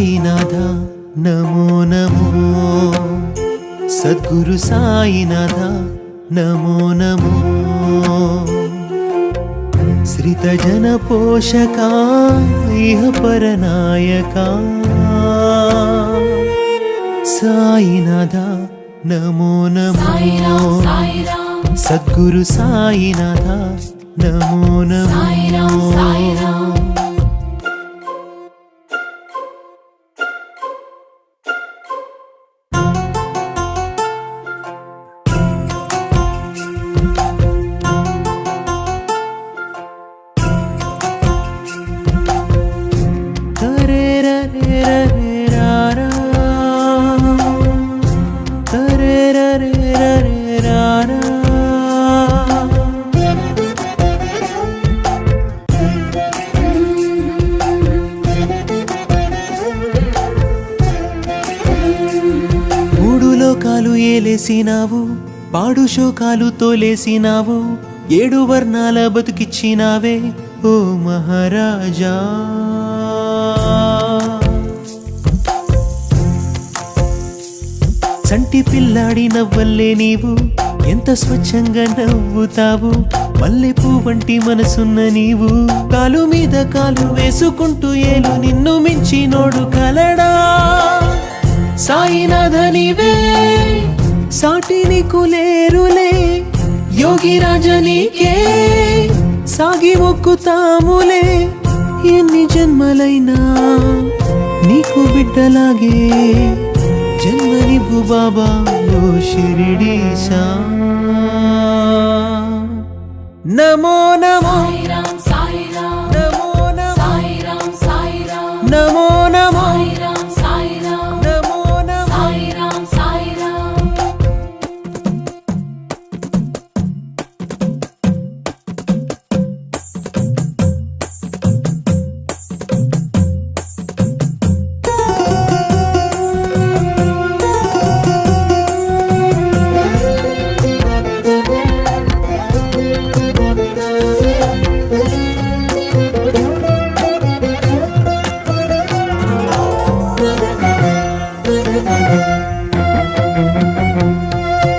సాయినాథ నమో నమో, సద్గురు సాయినాథ నమో నమో, శ్రిత జన పోషకా ఇహ పరనాయకా సాయినాథ నమో నమో, సద్గురు సాయినాథ నమో నమో. లోకాలు ఏలేసినావు, పాడు శోకాలు తోలేసినావు, 7 వర్ణాల బతుకిచ్చినావే ఓ మహారాజా. చంటి పిల్లాడి నవ్వల్లే నీవు ఎంత స్వచ్ఛంగా నవ్వుతావు, మల్లెపూ వంటి మనసున్న నీవు కాలు మీద కాలు వేసుకుంటూ ఏలు నిన్ను మించినోడు కలడా. సాయినాథ నీవే సాటి నీకు లేరులే, యోగి రాజా నీకే సాగి మొక్కుతాములే, ఎన్ని జన్మలైనా నీకు బిడ్డలాగే జన్మనివ్వు బాబా ఓ షిరిడీశా. నమో నమో నమో నమో నమో నమో.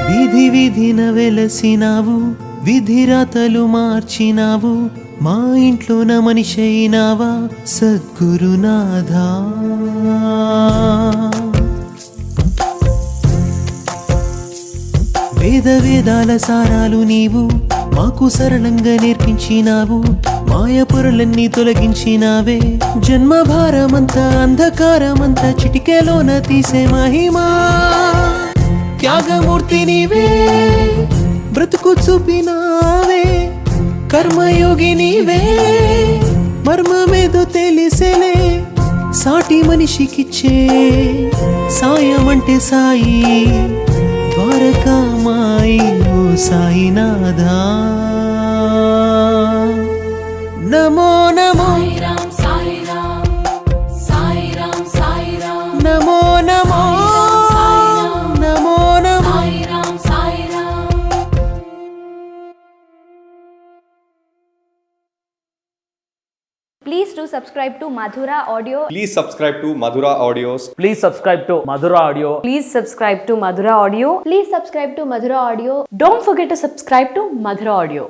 విధి విధిన వెలసినావు, విధిరాతలు మార్చినావు, మా ఇంట్లోన మనిషైనావా సద్గురునాథా. వేద వేదాల సారాలు నీవు మాకు సరళంగా నేర్పించినావు, మాయ పొరలన్నీ తొలగించినావే, జన్మ భారమంతా అంధకారమంతా చిటికెలోన తీసే మహిమా. త్యాగమూర్తి నీవే బ్రతుకు చూపినావే, కర్మయోగి నీవే మర్మమేదో తెలిసేలే, సాటి మనిషికిచ్చే సాయం అంటే సాయి ద్వారకామాయి ఓ సాయినాథా. నమో నమో నమో నమో నమో నమో. Please do subscribe to Madhura Audio. Please subscribe to Madhura Audios. Please subscribe to Madhura Audio. Please subscribe to Madhura Audio. Please subscribe to Madhura Audio. Don't forget to subscribe to Madhura Audio.